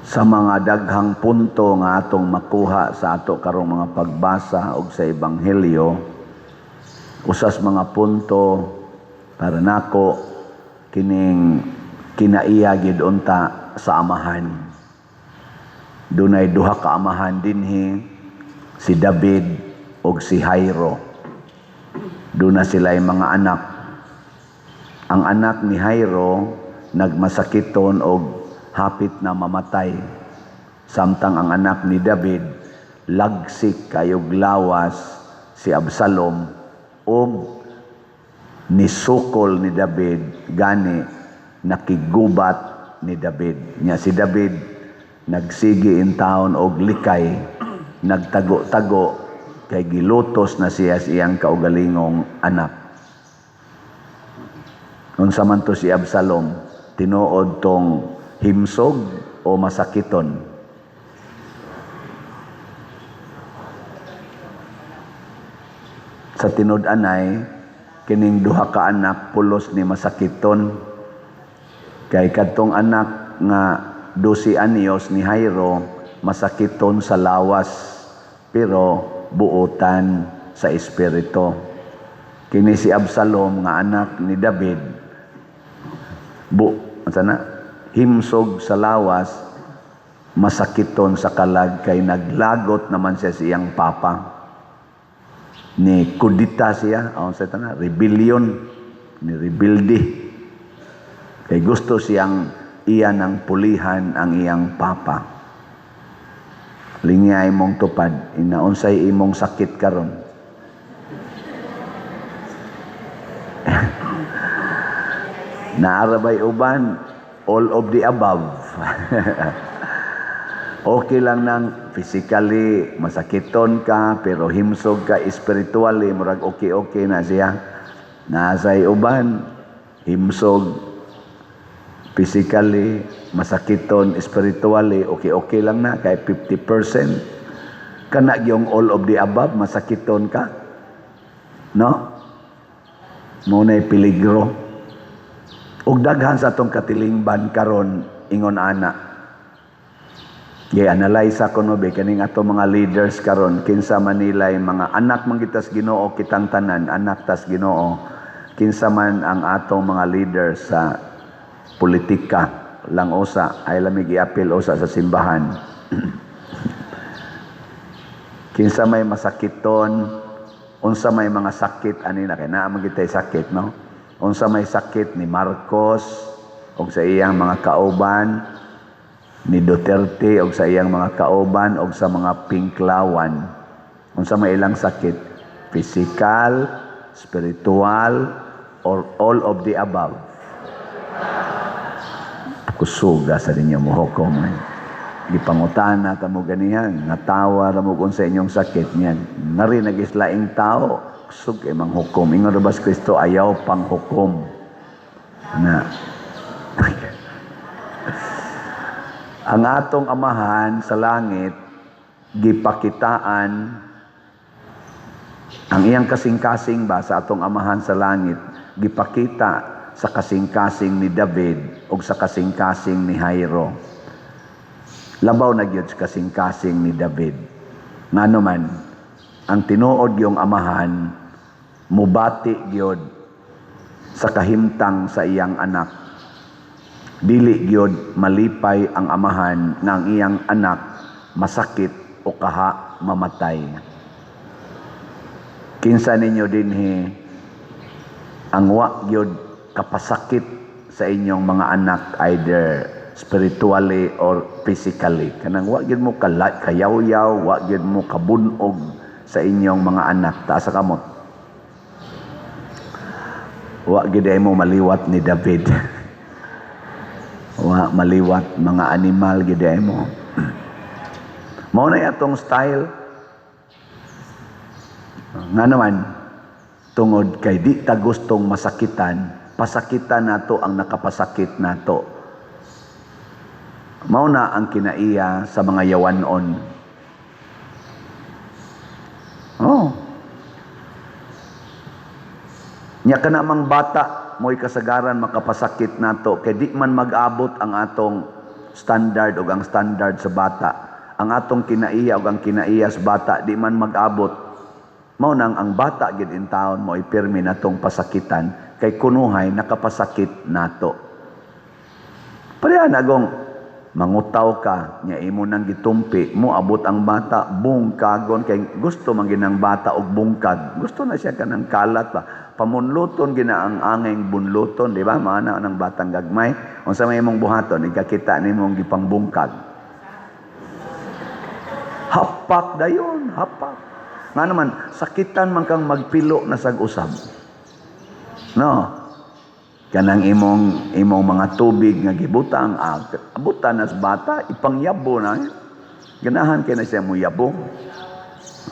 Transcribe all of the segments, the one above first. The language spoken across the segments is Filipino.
sa mga daghang punto nga atong makuha sa ato karong mga pagbasa og sa ebanghelyo, usas mga punto para nako kining kinaiya gid unta sa amahan. Dunay duha ka amahan dinhi, si David ug si Jairo. Duna sila'y mga anak. Ang anak ni Jairo nagmasakiton og hapit na mamatay. Samtang ang anak ni David lagsik kayog lawas si Absalom ug nisukol ni David gani nakigubat ni David. Nya si David nagsigi in taon og likay, nagtago-tago kay gilutos na siya siyang kaugalingong anak. Unsa man to si Absalom, tinuod tong himsog o masakiton. Sa tinud-anay, kining duha ka anak pulos ni masakiton. Kay kadtong anak nga 12 anyos ni Jairo masakiton sa lawas pero buotan sa espiritu. Kini si Absalom nga anak ni David himsog sa lawas, masakiton sa kalag kay naglagot naman siya siyang papa. Ni kudita siya, rebellion, ni rebelde. Kay gusto siyang iya ng pulihan ang iyang papa. Linya imong tupad, inaunsay imong sakit karon. Naarabay uban, all of the above. Okay lang nang physically masakiton ka, pero himsog ka spiritually, murag okay na siya. Nasay uban, himsog physically, masakiton spiritually, okay lang na, kay 50%. Kana yung all of the above, masakiton ka. No? Muna'y peligro. Ug daghan sa atong katilingban karon ingon ana. Analyze ko no be kaning ato mga leaders karon kinsa man nilay mga anak man kitas Ginoo kitang tanan, anak tas Ginoo. Kinsa man ang atong mga leaders sa politika lang usa ay lamig iapil usa sa simbahan. Kinsa may masakiton, unsa may mga sakit ani na kay naa man kitay sakit no. Unsa may sakit ni Marcos og sa iyang mga kauban, ni Duterte og sa iyang mga kauban og sa mga pinklawan. Unsa may ilang sakit? Physical, spiritual, or all of the above? Kusuga sa ninyo mo hukom. Gipangutana ta mo ganihan, natawa ra mo kung sa inyong sakit niyan. Nari nagislaing tao, kusog kay manghukom. Ingon ra ba si Kristo ayaw pang hukom. Na ang atong amahan sa langit gipakitaan ang iyang kasing-kasing ba sa atong amahan sa langit gipakita sa kasing-kasing ni David ug sa kasing-kasing ni Jairo. Labaw na gyud sa kasing-kasing ni David. Ngano man ang tinuod yung amahan mubati gyud sa kahimtang sa iyang anak. Dili gyud malipay ang amahan nga ang iyang anak masakit o kaha mamatay. Kinsa ninyo dinhi ang wa gyud kapasakit sa inyong mga anak either spiritually or physically. Kanang wa gyud mo kayaw-yaw, wa gyud mo kabunog sa inyong mga anak. Taas sa kamot. Wa gyud mo maliwat ni David. Wa maliwat mga animal gyud mo. Mao na atong style. Nga naman tungod kay di ta gustong masakitan, pasakitan nato ang nakapasakit nato. Mao na ang kinaiya sa mga yawanon. Nya kana mang bata mo'y kasagaran makapasakit nato kay di man mag-abot ang atong standard o ang standard sa bata. Ang atong kinaiya o ang kinaiya sa bata, di man mag-abot. Mao nang ang bata gid in taon mo ipirmi natong pasakitan kay kunuhay nakapasakit nato. Pareha nagong mangutaw ka nya imo nang gitumpi mo abot ang bata bungkagon kay gusto man ginang bata og bungkag. Gusto na siya kanang kalat pa. Pamunluton gina ang angeng bunluton, di ba? Maana ng batang gagmay. Unsa may imong buhaton, ikakita nimong gipangbungkag. Hapak dayon, hapak. Nga naman, sakitan man kang magpilo na sag-usab. No? Kanang imong mga tubig nga gibutang, abutan na sa bata, ipangyabo na. Ganahan kay na siya mo yabo.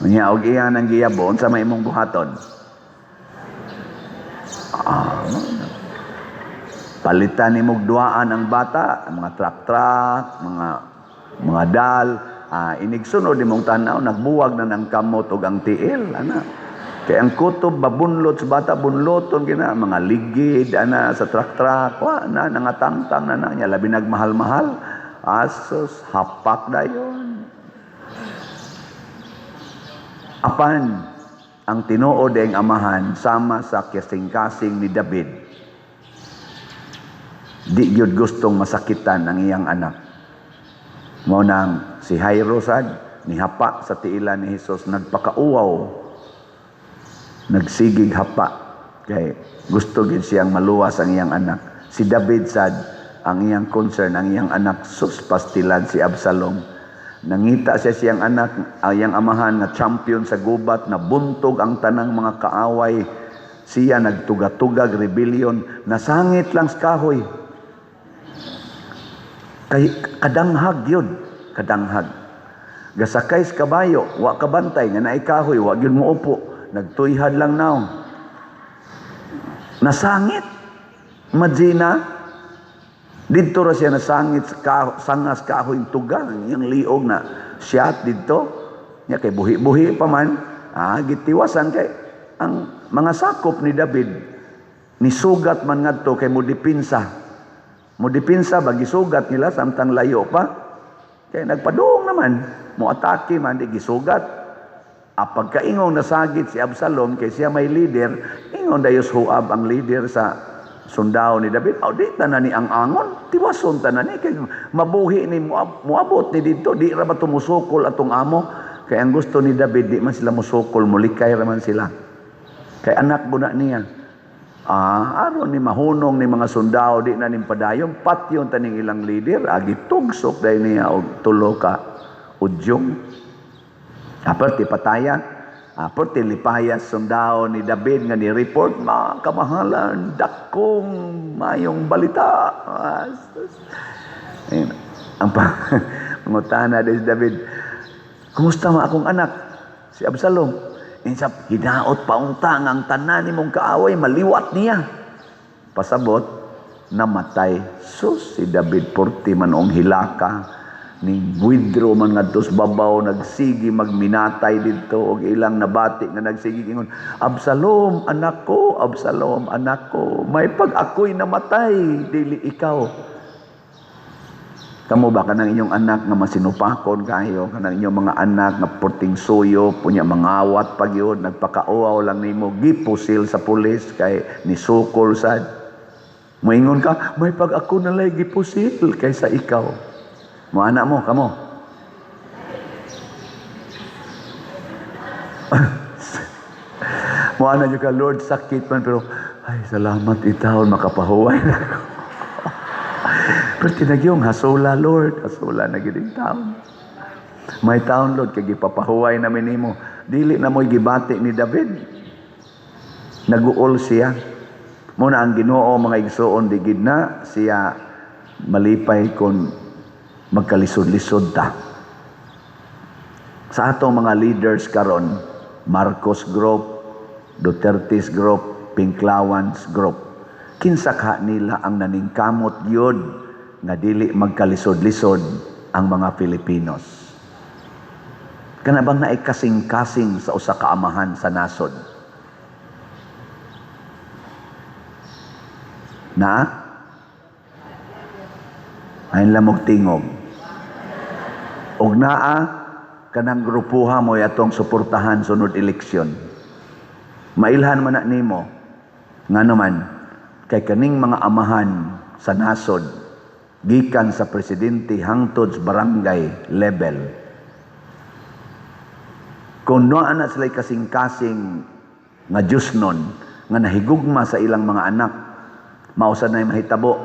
Nya og iyan ang giyabo, unsa may imong buhaton? Palitan ni mugduaan ang bata, mga truck, mga dal, inigsunod ni mong tanaw, nagbuwag na ng kamot ug ang tiil, ana. Kaya ang kutob, babunlot sa bata, bunloton, mga ligid, ana, sa truck, na, nangatangtang na niya, labi nagmahal-mahal, asos, hapak na yun. Apan, ang tinuod ang amahan, sama sa kasing-kasing ni David, di yun gustong masakitan ang iyang anak. Mo nang si Jairo sad nihapa sa tiilan ni Hesus, nagpakauwaw, nagsigig hapa kay gusto gid siyang maluwas ang iyang anak. Si David sad ang iyang concern, ang iyang anak sus pastilan si Absalom. Nangita siya siyang anak, iyang amahan na champion sa gubat, na buntog ang tanang mga kaaway. Siya nagtugatugag rebellion, nasangit lang sa kahoy. Kay kadanghag yun, kadanghag. Gasakay sa kabayo, wa kabantay, nga naikahoy, wa yun mo upo. Nagtuyhad lang naong. Nasangit. Imagina, dito ra siya nasangit sa sangas kahoy tugang, yung liog na siyat dito. Nya kay buhi-buhi pa man, gitiwasan kay ang mga sakop ni David, ni sugat man ngadto kay mo dipinsa. Modipinsa bagi sugat nila samtang layo pa. Kaya nagpadung naman, mo atake man di gisugat. Pagkaingon nasagit si Absalom kay siya may leader, ingon dayos Huab ang leader sa sundao ni David. Di tanan ni ang angon, tiwason tanan ni kay mabuhi ni muabot ni dito, di ra ba tumusukol atong amo. Kay ang gusto ni David di man sila musukol, mulikay ra man sila. Kay anak guna niya. Aron ni mahunong ni mga sundao di na ning padayon patyon taning ilang leader gitugsok dai niya og tulo ka udyong aperti patayan aperti lipayas sundao ni David nga ni report kamahalan dakong mayong balita. Ang pangutana ni David, kumusta ma akong anak si Absalom? Insap, hinaot pauntang ang tanan ni mong kaaway, maliwat niya. Pasabot, namatay. Sus, si David Porti manong hilaka, ni Buidro man ngadtos babaw, nagsigi magminatay dito, og ilang nabati nga nagsigi ingon, Absalom, anak ko, Absalom, anak ko, may pag ako'y namatay, dili ikaw. Kamo ba kanang inyong anak nga masinupakon kayo, kanang inyong mga anak nga puting suyo, punya mangawat pag yun, nagpakauaw lang nimo, gipusil sa pulis kay nisukol sad. Moingon ka, may pag ako nalay gipusil kaysa ikaw. Mo anak mo, kamo. Mo anak nyo ka, Lord, sakit man, pero ay salamat itaon, makapahuway na ako. Pero tinagyong hasula, Lord. Hasula na gining taon. May taon, Lord, kay gipapahuway namin nimo. Dili na mo'y gibati ni David. Naguol siya. Muna ang Ginoo mga igsoon digid na siya malipay kon magkalisod-lisod ta. Sa atong mga leaders karon, Marcos Group, Duterte's Group, Pinklawans Group, kinsakha nila ang naningkamot yun nga dili magkalisod-lisod ang mga Filipinos. Kana bang naay kasing-kasing sa usa ka amahan sa nasod? Na? Ayon lamog tingog. Og naa kanang grupuha mo atong suportahan sunod eleksyon. Mailhan man na nimo ngano man kay kaning mga amahan sa nasod gikan sa presidente hangtod sa barangay level. Kung doon na sila'y kasing-kasing nga Diyos nun, nga nahigugma sa ilang mga anak, mausan na mahitabo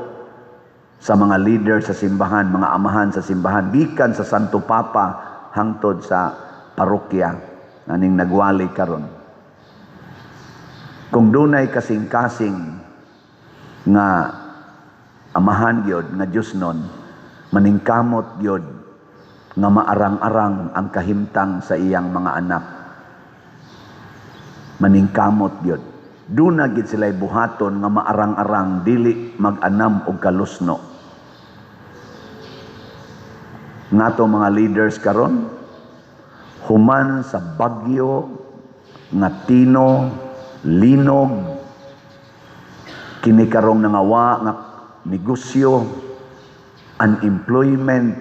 sa mga leader sa simbahan, mga amahan sa simbahan, gikan sa Santo Papa hangtod sa parokya, naning nagwali karon. Kung doon ay kasing-kasing nga amahan gyud nga Diyos nun, maningkamot gyud nga maarang-arang ang kahimtang sa iyang mga anak. Maningkamot gyud. Doon na gid sila'y buhaton nga maarang-arang dili mag-anam og kalusno. Ngato mga leaders karon human sa bagyo nga tino, linog, kini karong nangawa nga negosyo, unemployment,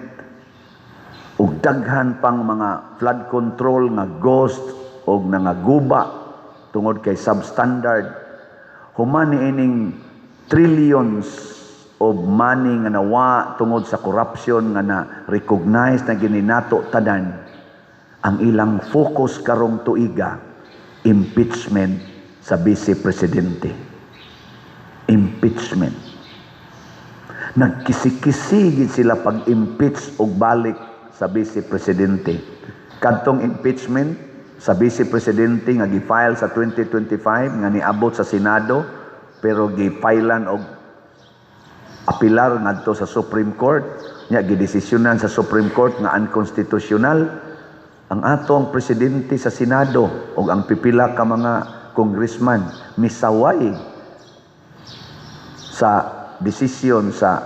ug daghan pang mga flood control nga ghost ug nangaguba tungod kay substandard. Human niining trillions of money nga nawa tungod sa corruption nga na-recognize na gininato tanan. Ang ilang focus karong tuiga, impeachment sa Vice Presidente. Impeachment. Nagkisi-kisigi sila pag-impeach og balik sa Vice Presidente. Kadtong impeachment sa Vice Presidente nga gi-file sa 2025 nga niabot sa Senado pero gi-filean og apilar ngadto sa Supreme Court, nya gidesisyonan sa Supreme Court nga unconstitutional ang atong presidente sa Senado ug ang pipila ka mga congressman misaway sa desisyon sa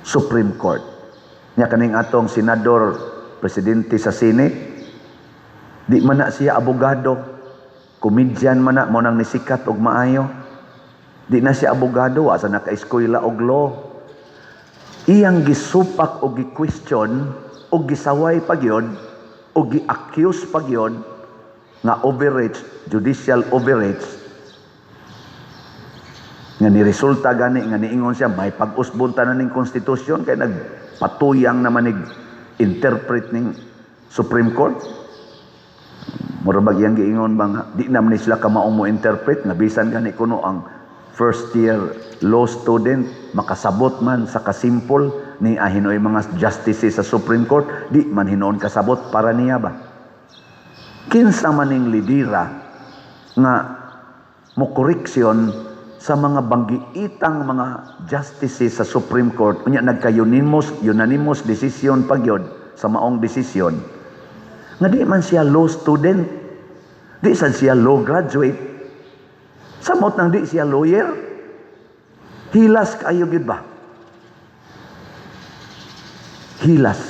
Supreme Court. Nya kaning atong senador, presidente sa Senate, di man na siya abogado, komedyan man na mo nang nisikat og maayo. Di na siya abogado, asa naka-eskwela og law. Iyang gisupak o gi-question o gisaway pagyod o gi-accuse pagyod nga overreach, judicial overreach, nga niresulta gani nga niingon siya may pag-usbon tanan ning konstitusyon kay nagpatuyang naman nig interpret ning Supreme Court. Murabag yang giingon ba nga di naman ni sila kamaong mo interpret nga bisan gani kuno ang first year law student makasabot man sa kasimple ni ahinoy mga justices sa Supreme Court, di man hinoon kasabot para niya ba. Kinsa man ning lidera nga mo koreksyon sa mga banggiitang mga justices sa Supreme Court, unya nagka-unanimous decision pagyod sa maong desisyon. Nga di man siya law student, di sad siya law graduate, samot nang di siya lawyer, hilas kayo gid ba? Hilas.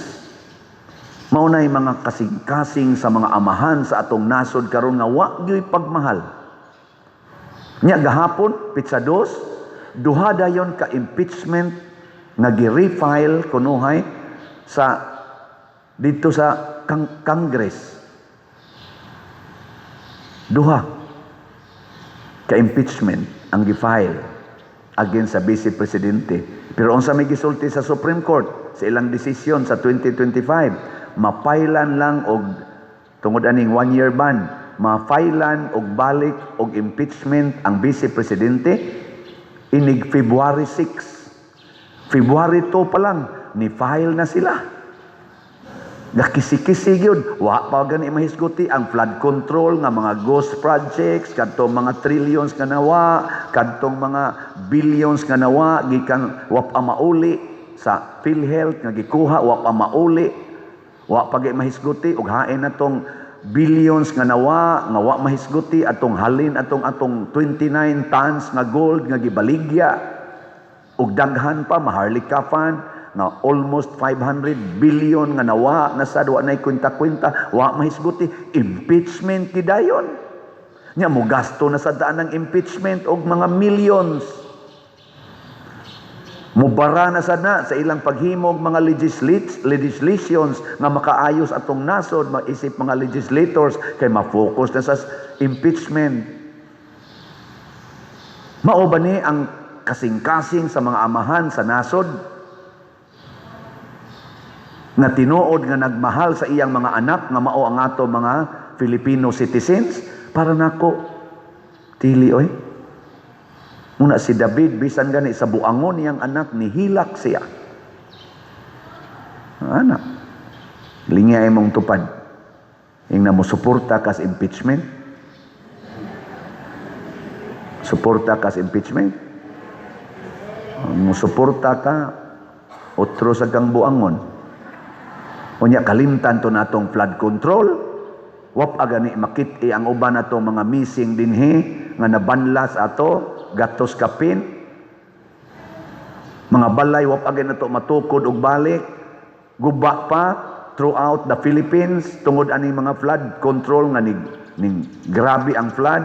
Maunay mga kasing-kasing sa mga amahan sa atong nasod karon nga wa gyoy pagmahal. Nya gahapon pitsa dos duha dayon ka impeachment nga gi-refile kunuhay sa dito sa Congress. Duha ka impeachment ang gi-file against sa Vice Presidente. Pero unsa may gisulti sa Supreme Court sa ilang desisyon sa 2025, mapailan lang og tungod aning 1-year ban, mafailan og balik og impeachment ang Vice Presidente inig February 6. February 2 pa lang ni file na sila. Nakisi-kisi gyud, wa pa gani mahisguti ang flood control nga mga ghost projects, kadtong mga trillions nga nawa, kadtong mga billions nga nawa gikan wa pa mauli sa PhilHealth nga gikuha, wa pa mauli, wa pa gay mahisguti ug hain natong billions nga nawa nga wa mahisguti atong halin atong 29 tons nga gold nga gibaligya ug daghan pa maharlikapan nga almost 500 billion nga nawa na sa wa nay kwenta-kwenta wa mahisguti. Impeachment kidayon nya mo gasto na sa daan ng impeachment og mga millions. Mubara na sana sa ilang paghimog mga legislations nga makaayos atong nasod, maisip mga legislators kay ma-focus na sa impeachment. Mao ba ni ang kasing-kasing sa mga amahan sa nasod nga tinuod nga nagmahal sa iyang mga anak nga mao ang ato mga Filipino citizens? Para nako tili oy. Muna si David, bisan gani sa buangon niyang anak, nihilak siya. Ang anak. Lingya mong tupad. Yung na mo suporta kas impeachment. Suporta kas impeachment. Mo suporta ka, otro sa kang buangon. Unya kalimtan to natong flood control. Wap agani makit ang uban nato mga missing dinhi nga nabanlas ato. Gatos kapin, mga balay, wap agad na ito matukod og balik, guba pa throughout the Philippines, tungod aning mga flood control nga ning grabe ang flood,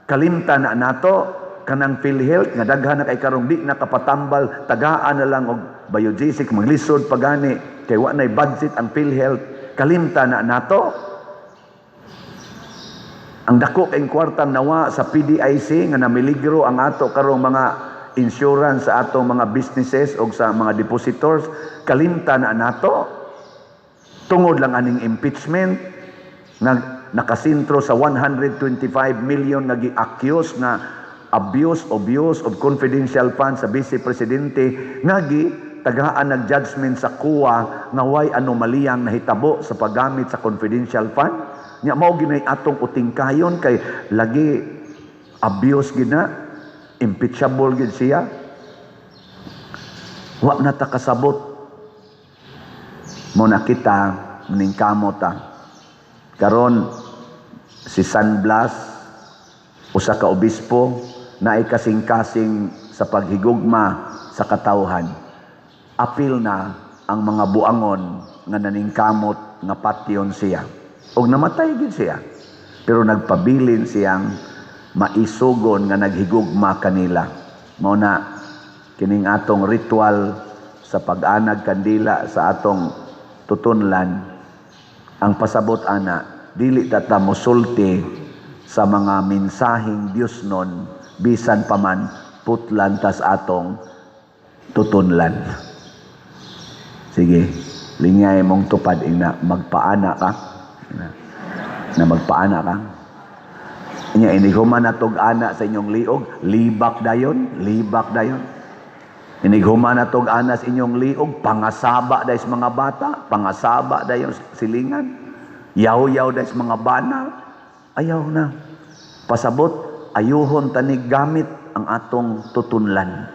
kalimtan na nato, kanang PhilHealth, nga daghan na kay karong di nakapatambal, tagaan na lang og biogesic, maglisod pagani, kay wa na'y budget ang PhilHealth, kalimtan na nato. Ang dako kayong kwartang nawa sa PDIC nga namiligro ang ato karong mga insurance sa ato mga businesses o sa mga depositors, kalimtan na nato. Tungod lang aning impeachment nga nakasintro sa 125 million nga gi-accuse nga abuse of confidential funds sa Vice Presidente nga tagaan nag-judgment sa COA nga way anomaliyang nahitabo sa paggamit sa confidential fund. Nya mao ginay atong utingkayon kay lagi abuse gina, impeachable gid siya. Wa na ta kasabot. Mo nakita ning kamota. Karon si San Blas, usa ka obispo naay kasing-kasing sa paghigugma sa katawhan. Apil na ang mga buangon nga naningkamot nga patyon siya. Og namatay gid siya. Pero nagpabilin siyang maisugon nga naghigugma kanila. Mao na kining atong ritual sa pag-anag kandila sa atong tutunlan. Ang pasabot ana, dili ta mosulti sa mga mensaheng Dios nun, bisan pa man putlan tas atong tutunlan. Sige, lingay mong tupad ina, magpaana ka. Na magpaana ka. Inya inighuman natog ana sa inyong liog, libak dayon. Inighuman natog ana sa inyong liog, pangasaba dayon sa mga bata, pangasaba dayon silingan. Yaw-yaw dayon sa mga bana. Ayaw na. Pasabot, ayuhon tanig gamit ang atong tutunlan.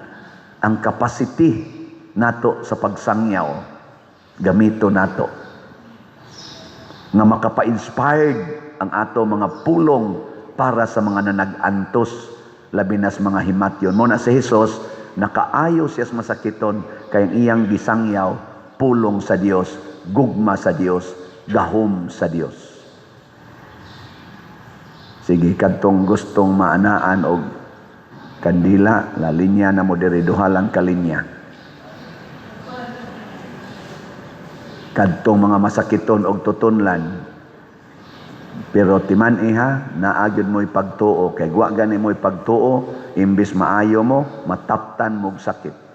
Ang capacity nato sa pagsangyaw, gamito nato nga makapa-inspired ang ato mga pulong para sa mga nanag-antos, labi na sa mga himatyon. Muna si Jesus, nakaayo siya sa masakiton, kay iyang gisangyaw, pulong sa Dios, gugma sa Dios, gahom sa Dios. Sige, kadtong gustong maanaan og kandila, la linya na mo diri duhalang kalinya. Kadtong mga masakiton og tutunlan, pero timan iha naagyon mo'y pagtuo, kay wa gani mo'y pagtuo, imbis maayo mo mataptan mog sakit.